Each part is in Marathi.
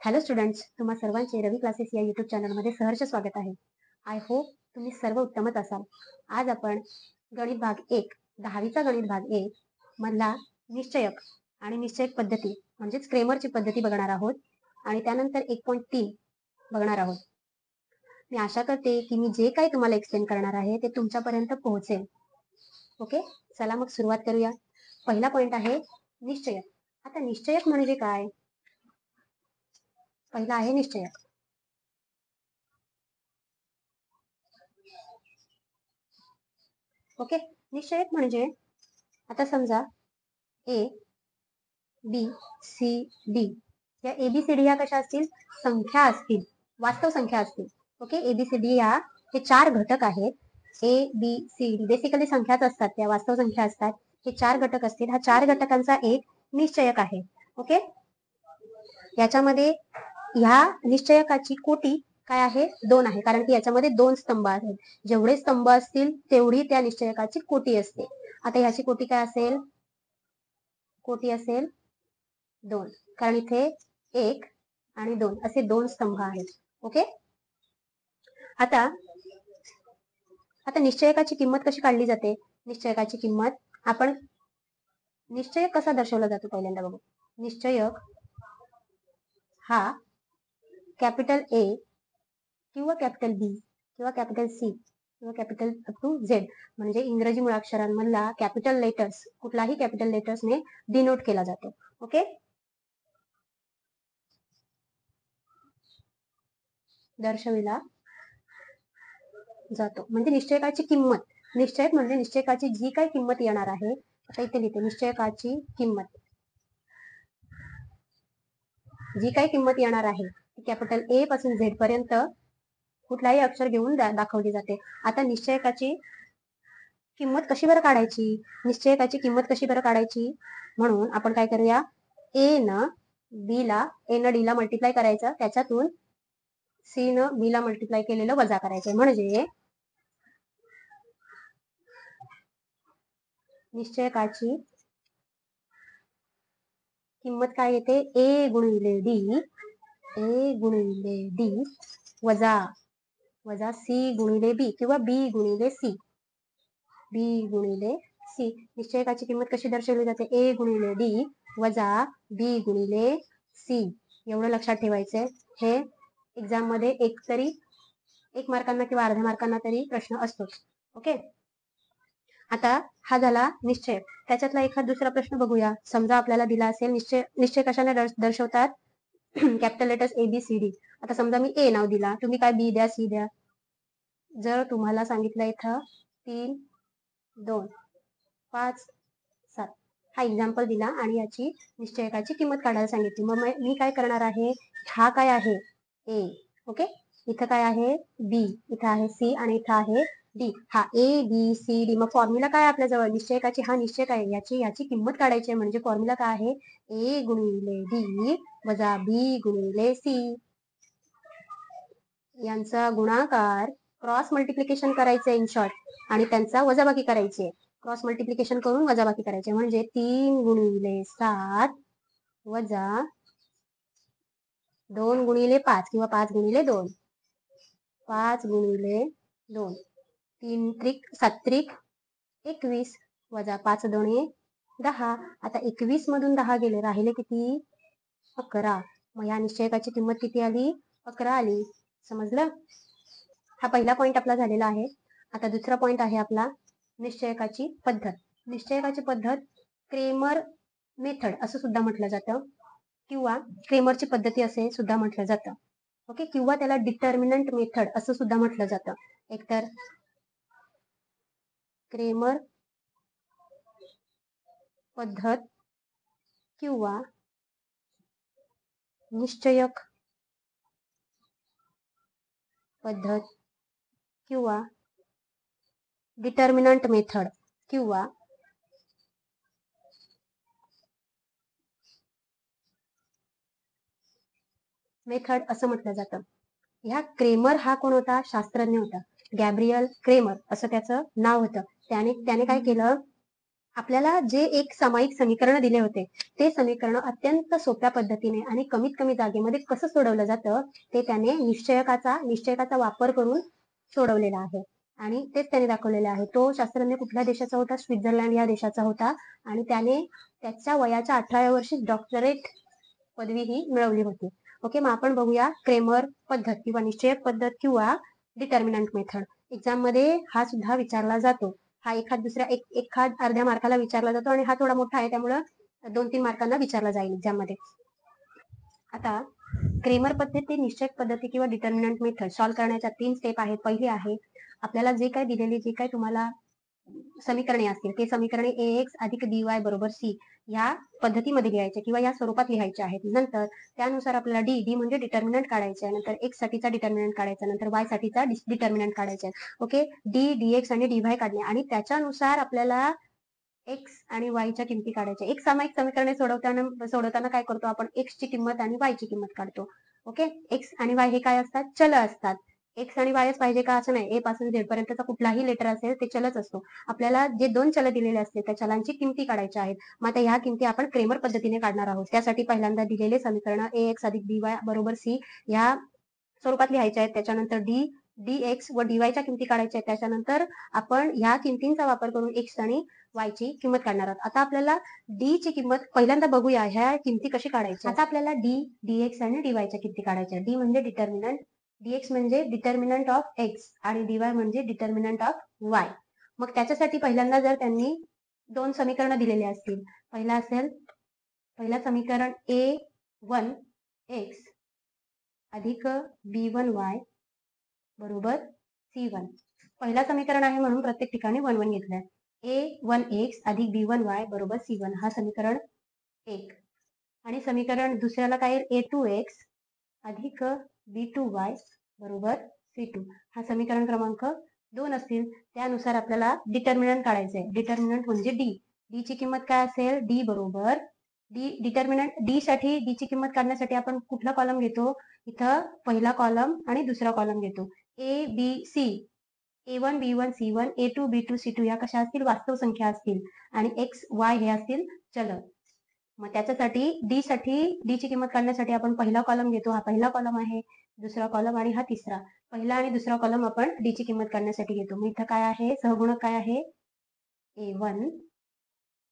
हॅलो स्टुडंट्स, तुम्हा सर्वांचे रवी क्लासेस या यूट्यूब चॅनलमध्ये सहर्ष स्वागत आहे. आय होप तुम्ही सर्व उत्तमच असाल. आज आपण गणित भाग 1, 10वीचा गणित भाग 1 मधला निश्चयक आणि निश्चयक पद्धती म्हणजेच क्रेमरची पद्धती बघणार आहोत आणि त्यानंतर 1.3 बघणार आहोत. मी आशा करते की मी जे काही तुम्हाला एक्सप्लेन करणार आहे ते तुमच्यापर्यंत पोहोचेल. ओके, चला मग सुरुवात करूया. पहिला पॉइंट आहे निश्चयक. आता निश्चयक म्हणजे काय? पहिला आहे निश्चयक. ओके, निश्चयक म्हणजे आता समजा ए बी सी डी या एबीसीडी ह्या कशा असतील? संख्या असतील, वास्तव संख्या असतील. ओके, एबीसीडी या हे 4 घटक आहेत. A B C D basically संख्याच असतात, त्या वास्तव संख्या असतात. हे 4 घटक असतील. हा 4 घटकांचा एक निश्चयक आहे. ओके, याच्यामध्ये ह्या निश्चयकाची कोटी काय आहे? 2 आहे, कारण की याच्यामध्ये 2 स्तंभ आहेत. जेवढे स्तंभ असतील तेवढी त्या निश्चयकाची कोटी असते. आता ह्याची कोटी काय असेल? कोटी असेल 2, कारण इथे 1 आणि 2 असे 2 स्तंभ आहेत. ओके, आता निश्चयकाची किंमत कशी काढली जाते? निश्चयकाची किंमत आपण निश्चयक कसा दर्शवला जातो पहिल्यांदा बघू. निश्चयक हा कॅपिटल ए किंवा कॅपिटल बी किंवा कॅपिटल सी किंवा कॅपिटल अप टू झेड म्हणजे इंग्रजी मुळाक्षरांमधला कॅपिटल लेटर्स, कुठलाही कॅपिटल लेटर्सने डिनोट केला जातो. ओके, दर्शविला जातो म्हणजे निश्चयकाची किंमत. निश्चयक म्हणजे निश्चयकाची जी काही किंमत येणार आहे. आता इथे लिहिते निश्चयकाची किंमत, जी काही किंमत येणार आहे कॅपिटल ए पासून झेड पर्यंत कुठलाही अक्षर घेऊन दाखवली जाते. आता निश्चयकाची किंमत कशी बरं काढायची? निश्चयकाची किंमत कशी बरं काढायची? म्हणून आपण काय करूया, ए न डी ला मल्टिप्लाय करायचं, त्याच्यातून सी न बी ला मल्टिप्लाय केलेलं वजा करायचं. म्हणजे निश्चयकाची किंमत काय येते? ए गुणिले डी वजा सी गुणिले बी किंवा बी गुणिले सी. निश्चयकाची किंमत कशी दर्शवली जाते? ए गुणिले डी वजा बी गुणिले सी. एवढं लक्षात ठेवायचंय. हे एक्झाम मध्ये एक मार्कांना किंवा अर्ध्या मार्कांना तरी प्रश्न असतोच. ओके, आता हा झाला निश्चय. त्याच्यातला एखादा दुसरा प्रश्न बघूया. समजा आपल्याला दिला असेल निश्चय कशाने दर्शवतात? Capital letters A B C D. आता समजा मी ए नाव दिला, तुम्ही काय बी द्या, सी द्या. जर तुम्हाला सांगितलं इथं 3, 2, 5, 7 हा एक्झाम्पल दिला आणि याची निश्चयकाची किंमत काढायला सांगितली, मग मी काय करणार आहे? हा काय आहे? ए. ओके, इथं काय आहे? बी, इथं आहे सी आणि इथं आहे डी. हा ए बी सी डी. मग फॉर्म्युला काय आपल्याजवळ? निश्चयकाची हा निश्चयक आहे, याची किंमत काढायची आहे. म्हणजे फॉर्म्युला काय आहे? ए गुणिले डी वजा बी गुणिले सी. यांचा गुणाकार क्रॉस मल्टिप्लिकेशन करायचं इन शॉर्ट आणि त्यांचा वजाबाकी करायची. क्रॉस मल्टिप्लिकेशन करून वजाबाकी करायचे. म्हणजे 3 गुणिले 7 वजा 2 गुणिले 5 किंवा 5 गुणिले 2. 5 गुणिले 2. 3 त्रिक 7 त्रिक 21 वजा 5 दोणे 10. आता 21 मधून 10 गेले, राहिले किती? 11. मग या निश्चयकाची किंमत किती आली? 11 आली. समजलं? हा पहिला पॉइंट आपला झालेला आहे. आता दुसरा पॉइंट आहे आपला निश्चयकाची पद्धत. निश्चयकाची पद्धत क्रेमर मेथड असं सुद्धा म्हटलं जातं किंवा क्रेमरची पद्धती असे सुद्धा म्हटलं जातं. ओके, किंवा त्याला डिटर्मिनंट मेथड असं सुद्धा म्हटलं जातं. एकतर क्रेमर पद्धत किंवा निश्चयक पद्धत किंवा डिटर्मिनंट मेथड किंवा मेथड असं म्हटलं जातं. ह्या क्रेमर हा कोण होता? शास्त्रज्ञ होता. गॅब्रियल क्रेमर असं त्याचं नाव होतं. त्याने काय केलं? आपल्याला जे एक सामायिक समीकरण दिले होते ते समीकरण अत्यंत सोप्या पद्धतीने आणि कमीत कमी जागेमध्ये कसं सोडवलं जातं ते त्याने निश्चयकाचा वापर करून सोडवलेला आहे आणि तेच त्याने दाखवलेले आहे. तो शास्त्रज्ञ कुठल्या देशाचा होता? स्वित्झर्लंड या देशाचा होता आणि त्याने त्याच्या वयाच्या 18व्या वर्षी डॉक्टरेट पदवी ही मिळवली होती. ओके, मग आपण बघूया क्रेमर पद्धत किंवा निश्चयक पद्धत किंवा डिटर्मिनंट मेथड. एक्झाम मध्ये हा सुद्धा विचारला जातो. हा एखाद अर्ध्या मार्काला विचारला जातो आणि हा थोडा मोठा आहे त्यामुळं 2-3 मार्कांना विचारला जाईल एक्झाम मध्ये. आता क्रेमर पद्धती, निश्चयक पद्धती किंवा डिटर्मिनंट मेथड सॉल्व्ह करण्याच्या 3 स्टेप आहेत. पहिली आहे आपल्याला जे काही तुम्हाला समीकरणे असतील ते समीकरणे ax अधिक by बरोबर c या पद्धतीमध्ये लिहायचे किंवा या स्वरूपात लिहायचे आहेत. नंतर त्यानुसार आपल्याला डी म्हणजे डिटर्मिनंट काढायचे आहे, नंतर x साठीचा डिटर्मिनंट काढायचा, नंतर y साठीचा डिटर्मिनंट काढायचा आहे. ओके, dx आणि dy काढणे आणि त्याच्यानुसार आपल्याला x आणि y च्या किमती काढायच्या. एक सामायिक समीकरणे सोडवताना काय करतो आपण? x ची किंमत आणि y ची किंमत काढतो. ओके, x आणि y हे काय असतात? चल असतात. एक्स आणि वायच पाहिजे का असं नाही. ए पासून झेड पर्यंतचा कुठलाही लेटर असेल ते चलच असतो. आपल्याला जे 2 चल दिलेले असते त्या चलांची किमती काढायच्या आहेत. मग आता ह्या किमती आपण क्रेमर पद्धतीने काढणार आहोत. त्यासाठी पहिल्यांदा दिलेले समीकरण ax अधिक by बरोबर c ह्या स्वरूपात लिहायच्या आहेत. त्याच्यानंतर dx व dy च्या किमती काढायच्या आहेत. त्याच्यानंतर आपण ह्या किमतींचा वापर करून x आणि y ची किंमत काढणार आहोत. आता आपल्याला d ची किंमत पहिल्यांदा बघूया ह्या किमती कशी काढायची. आता आपल्याला dx आणि dy च्या किमती काढायच्या. d म्हणजे डिटर्मिनंट, dx म्हणजे डिटर्मिनंट ऑफ x आणि dy म्हणजे डिटर्मिनंट ऑफ y. मग त्याच्यासाठी पहिल्यांदा जर त्यांनी 2 समीकरण दिलेले असतील, पहिला समीकरण a1x अधिक b1y बरोबर c1. पहिला समीकरण आहे म्हणून प्रत्येक ठिकाणी 1 घेतलंय. a1x अधिक b1y बरोबर c1 हा समीकरण 1 आणि समीकरण दुसऱ्याला काय येईल? a2x अधिक b2y बरोबर c2 हा समीकरण क्रमांक 2 असतील. त्यानुसार आपल्याला डिटर्मिनंट काढायचंय. डिटर्मिनंट म्हणजे डी ची किंमत काय असेल? डी बरोबर डिटर्मिनंट डी ची किंमत काढण्यासाठी आपण कुठला कॉलम घेतो? इथं पहिला कॉलम आणि दुसरा कॉलम घेतो. ए B C a1 b1 c1 a2 b2 c2 या कशा असतील? वास्तव संख्या असतील आणि x y हे असतील चल. मग त्याच्यासाठी डी ची किंमत काढण्यासाठी आपण पहिला कॉलम घेतो. हा पहिला कॉलम आहे, दुसरा कॉलम आणि हा तिसरा. पहिला आणि दुसरा कॉलम आपण डी ची किंमत काढण्यासाठी घेतो. मग इथं काय आहे? सहगुणक काय आहे? a1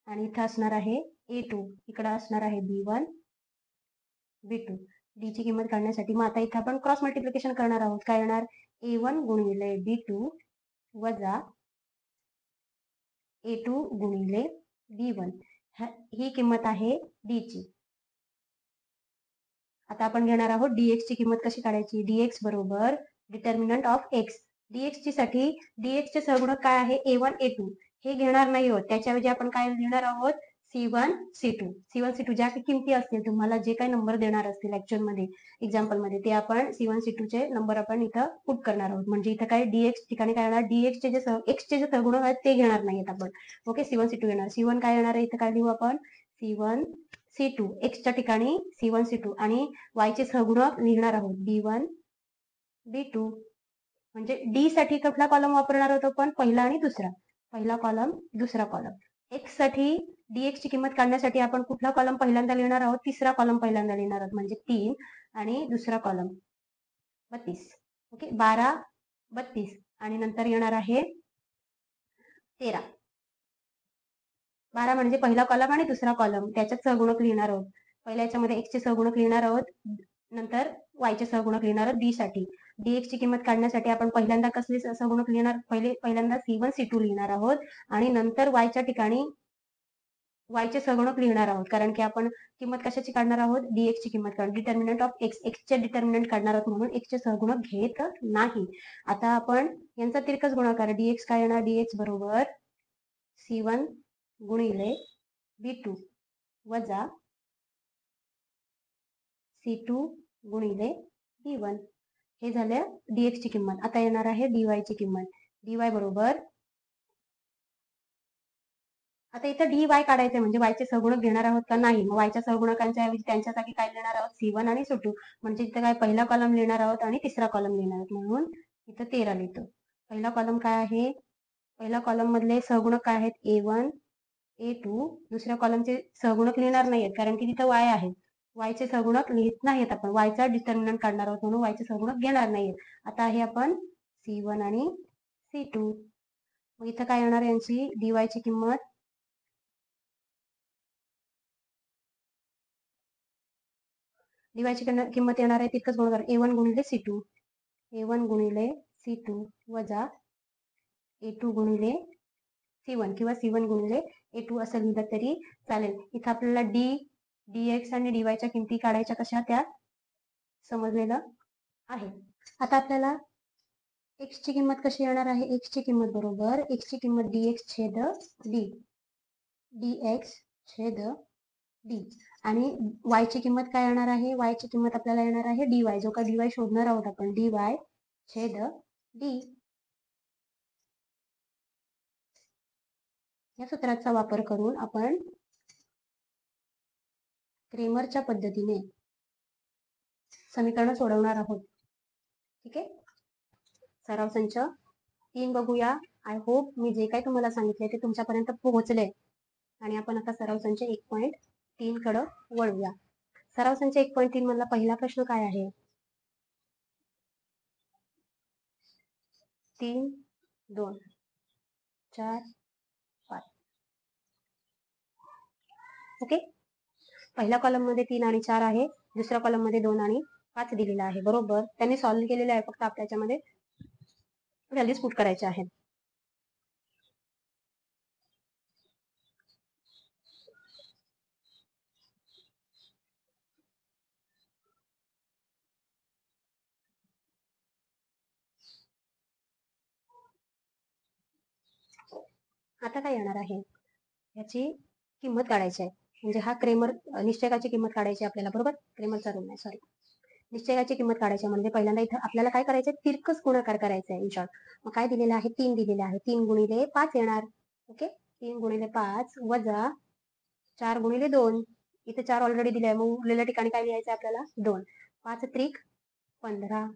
आणि इथं असणार आहे a2, इकडं असणार आहे b1 b2. डी ची किंमत काढण्यासाठी मग आता इथं आपण क्रॉस मल्टिप्लिकेशन करणार आहोत. काय येणार? a1 गुणिले b2 वजा a2 गुणिले b1 ही किंमत आहे डी ची. आता आपण घेणार आहोत dx ची किंमत कशी काढायची? dx बरोबर डिटर्मिनंट ऑफ x. dx ची साठी dx चे सहगुणक काय आहे? a1 a2 हे घेणार नाही आहोत. त्याच्याऐवजी आपण काय लिहिणार आहोत? c1 c2 ज्या काही किमती असतील तुम्हाला जे काही नंबर देणार असतील ऍक्च्युअल मध्ये एक्झाम्पल मध्ये ते आपण c1 c2 चे नंबर आपण इथं पुट करणार आहोत. म्हणजे इथं काय dx ठिकाणी काय येणार? dx चे जे x चे जे सहगुणक आहेत ते घेणार नाहीत आपण. ओके, c1 c2 घेणार. c1 काय येणार आहे? इथं काय लिहू आपण? c1 c2 x च्या ठिकाणी c1 c2 आणि y चे सहगुणक लिहिणार आहोत b1 b2. म्हणजे डी साठी कुठला कॉलम वापरणार आहोत आपण? पहिला आणि दुसरा. पहिला कॉलम, दुसरा कॉलम. एक्स साठी dx ची किंमत काढण्यासाठी आपण कुठला कॉलम पहिल्यांदा लिहिणार आहोत? तिसरा कॉलम पहिल्यांदा लिहिणार आहोत म्हणजे 3 आणि दुसरा कॉलम 32. ओके, 12 32 आणि नंतर येणार आहे 13. 12 म्हणजे पहिला कॉलम आणि दुसरा कॉलम त्याच्यात सहगुणक लिहिणार आहोत. पहिल्या याच्यामध्ये x चे सहगुणक लिहिणार आहोत, नंतर y चे सहगुणक लिहिणार आहोत b साठी. dx ची किंमत काढण्यासाठी आपण पहिल्यांदा कसले सहगुणक लिहिणार? पहिल्यांदा c1 c2 लिहिणार आहोत आणि नंतर y च्या ठिकाणी y चे सहगुणक लिहिणार आहोत. कारण की आपण किंमत कशाची काढणार आहोत? dx ची किंमत काढणार. डिटर्मिनंट ऑफ x चे डिटर्मिनंट काढणार आहोत म्हणून x चे सहगुणक घेत नाही. आता आपण यांचा तिरकस गुणाकार dx काय येणार? dx बरोबर c1 गुणिले b2 वजा c2 गुणिले b1 हे झालं dx ची किंमत. आता येणार आहे dy ची किंमत. dy बरोबर आता इथं dy काढायचे म्हणजे y चे सहगुणक घेणार आहोत का? नाही. मग y च्या सहगुणकांच्या ऐवजी त्यांच्या जागी काय लिहिणार आहोत? c1 आणि c2 म्हणजे इथं काय पहिला कॉलम लिहिणार आहोत आणि तिसरा कॉलम लिहिणार आहोत म्हणून इथं 13 लिहितो. पहिला कॉलम काय आहे? पहिला कॉलम मधले सहगुणक काय आहेत? a1 A2 दुसऱ्या कॉलमचे सहगुणक लिहिणार नाहीयेत कारण की तिथं y आहे. वायचे सहगुणक लिहित नाहीत आपण. वायचा डिटर्मिनंट काढणार आहोत म्हणून वायचे सहगुणक घेणार नाहीयेत. आता हे आपण C1 आणि C2. मग इथं काय येणार यांची dy ची किंमत किंमत येणार आहे तितकंच गुणाकार A1 गुणिले C2. A1 गुणिले C2 वजा A2 गुणिले C1 किंवा C1 गुणिले A2 असं लिहिलं तरी चालेल. इथं आपल्याला dx आणि dy च्या किमती काढायच्या कशा त्या समजलेलं आहे. आता आपल्याला x ची किंमत कशी येणार आहे? x ची किंमत बरोबर x ची किंमत dx छेद d dx छेद d आणि y ची किंमत काय येणार आहे? y ची किंमत आपल्याला येणार आहे dy. जो का dy शोधणार आहोत आपण dy छेद d. या सूत्राचा वापर करून आपण क्रेमरच्या पद्धतीने समीकरण सोडवणार आहोत. ठीक आहे. सराव संच 3 बघूया. आय होप मी जे काही तुम्हाला सांगितले ते तुमच्यापर्यंत पोहोचले आणि आपण आता सराव संच 1.3 कडे वळूया. सराव संच 1.3 मधला पहिला प्रश्न काय आहे? 3, 2, 4, 5. ओके. पहिल्या कॉलम मध्ये 3 आणि 4 आहे, दुसऱ्या कॉलम मध्ये 2 आणि 5 दिलेला आहे. बरोबर. त्यांनी सॉल्व्ह केलेले आहे, फक्त आपल्याच्यामध्ये व्हॅल्यूज पुट करायच्या आहेत. आता काय येणार आहे? याची किंमत काढायची आहे. म्हणजे हा क्रेमर निश्चयकाची किंमत काढायची आपल्याला. बरोबर. क्रेमरचा रूल नाही, सॉरी. निश्चयाची किंमत काढायची म्हणजे पहिल्यांदा इथं आपल्याला काय करायचंय? तिरकस गुणाकार करायचा आहे इन शॉर्ट. मग काय दिलेलं आहे? 3 दिलेले आहे. 3 गुणिले 5 येणार. ओके. 3 गुणिले 5 वजा 4 गुणिले 2. इथे 4 ऑलरेडी दिले आहे, मग उरलेल्या ठिकाणी काय लिहायचं आपल्याला? 2. 5 त्रिक 15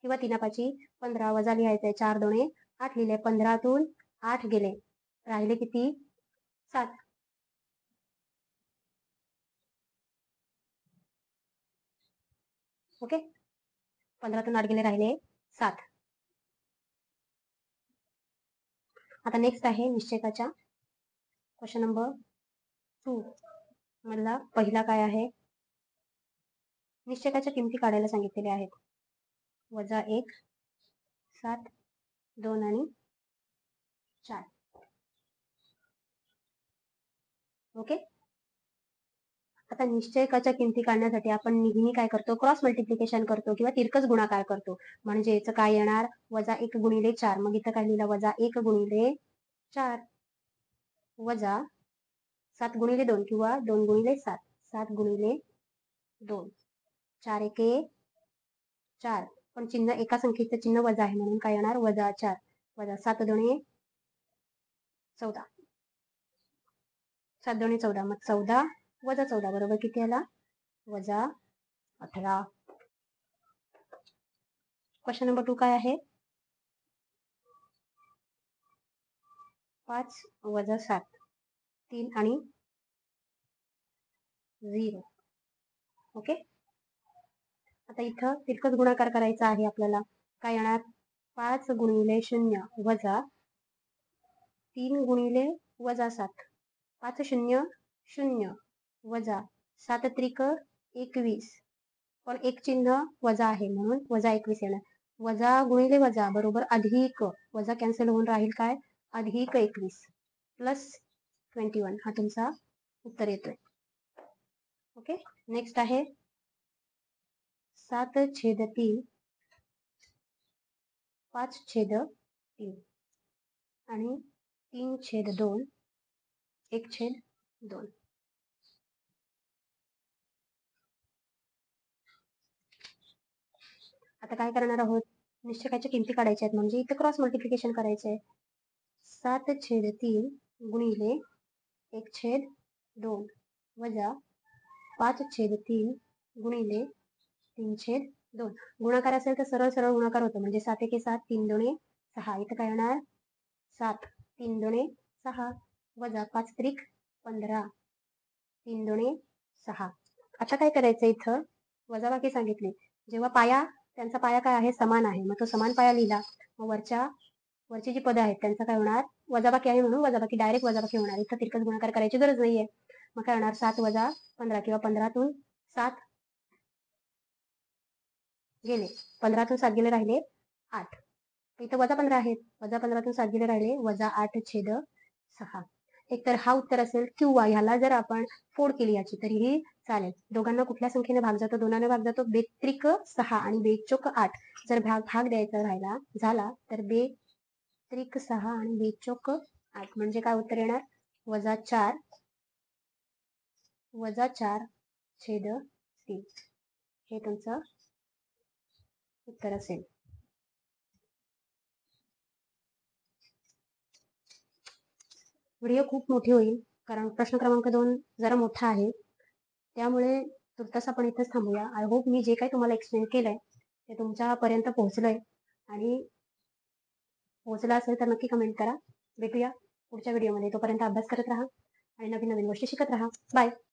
किंवा 3 5 15 वजा लिहायचंय 4 2 8 लिहिले. 15तून 8 गेले, राहिले किती? 7. ओके. 15तून 8 गेले, राहिले 7. आता नेक्स्ट आहे निश्चयकाच्या क्वेश्चन नंबर 2 मधला पहिला काय आहे? निश्चयकाच्या किमती काढायला सांगितलेल्या आहेत. -1, 7, 2 आणि 4. ओके. आता निश्चयकाच्या किमती काढण्यासाठी आपण नेहमी काय करतो? क्रॉस मल्टिप्लिकेशन करतो किंवा तिरकस गुणाकार करतो. म्हणजे याचं काय येणार? -1 गुणिले 4. मग इथं काय लिहिलं? -1 गुणिले 4 वजा 7 गुणिले 2 किंवा 2 गुणिले 7. 7 गुणिले 2. 4 एके 4. पण चिन्ह एका संख्येचं चिन्ह वजा आहे म्हणून काय येणार? -4 वजा 7 2 14. 7 2 14. मग 14 वजा 14 बरोबर किती आला? -18. क्वेश्चन नंबर 2 काय आहे? 5 वजा 7. 3 आणि 0. ओके. आता इथं तिरकस गुणाकार करायचा आहे आपल्याला. काय येणार? 5 गुणिले 0 वजा 3 गुणिले वजा 7. 5 0 0 वजा 7 त्रिक 21. पण एक चिन्ह वजा आहे म्हणून -21 येणार. वजा गुणिले वजा बरोबर अधिक. वजा कॅन्सल होऊन राहील काय? अधिक 21 प्लस 21. हा तुमचा उत्तर येतोय. ओके. नेक्स्ट आहे 7/3 5/3 आणि 3/2 1/2. आता काय करणार आहोत? निश्चयकाच्या किमती काढायच्या आहेत म्हणजे इथे क्रॉस मल्टिप्लिकेशन करायचं आहे. 7/3 गुणिले 1/2 वजा 5/3 गुणिले 3/2. गुणाकार असेल तर सरळ सरळ गुणाकार होतो म्हणजे 7 1 7 3 2 6. इथं काय येणार? 7 3 2 6. वजा 5 त्रिक 15, 3 दुणे 6. आता काय करायचं इथं वजाबाकी सांगितली. जेव्हा पाया त्यांचा पाया काय आहे समान आहे, मग तो समान पाया लिहिला. मग वरची जी पदं आहेत त्यांचा काय होणार वजाबाकी आहे म्हणून वजाबाकी डायरेक्ट वजाबाकी होणार. इथं तिरकस गुणाकार करायची गरज नाहीये. मग काय होणार 7 वजा 15 किंवा 15तून 7 गेले, 15तून 7 गेले राहिले 8. इथं वजा 15 आहेत, वजा 15तून 7 गेले राहिले वजा 8 छेद 6. एक तर हा उत्तर असेल किंवा ह्याला जर आपण फोड केली याची तरीही चालेल. दोघांना कुठल्या संख्येने भाग जातो, दोनाने भाग जातो. बेत्रिक 6 आणि बेचोक 8. जर भाग द्यायचा राहिला झाला तर बेत्रिक 6 आणि बेचोक 8 म्हणजे काय उत्तर येणार वजा 4 छेद 3. हे तुमचं उत्तर असेल. व्हिडिओ खूप मोठी होईल कारण प्रश्न क्रमांक 2 जरा मोठा आहे, त्यामुळे तुर्तास आपण इथंच थांबूया. आय होप मी जे काही तुम्हाला एक्सप्लेन केलंय ते तुमच्यापर्यंत पोहोचलंय, आणि पोहोचलं असेल तर नक्की कमेंट करा. भेटूया पुढच्या व्हिडिओमध्ये. तोपर्यंत अभ्यास करत राहा आणि नवीन नवीन गोष्टी शिकत राहा. बाय.